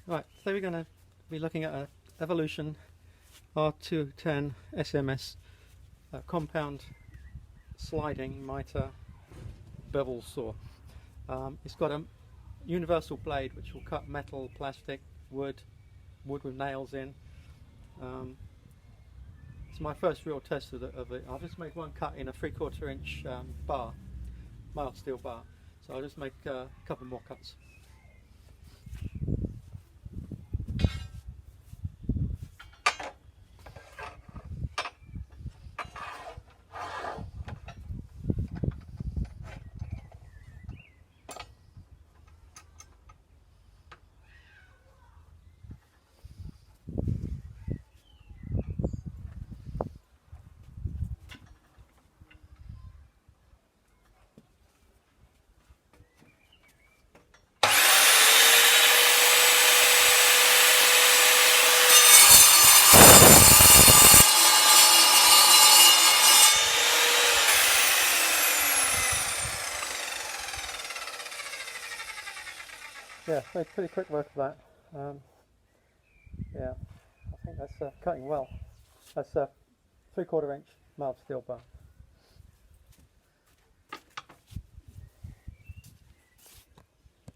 Right, so we're going to be looking at a Evolution R210 SMS compound sliding mitre bevel saw. It's got a universal blade which will cut metal, plastic, wood with nails in. It's my first real test of it. I'll just make one cut in a 3/4 inch bar, mild steel bar. So I'll just make a couple more cuts. Yeah, pretty quick work of that. Yeah, I think that's cutting well. That's a 3/4 inch mild steel bar.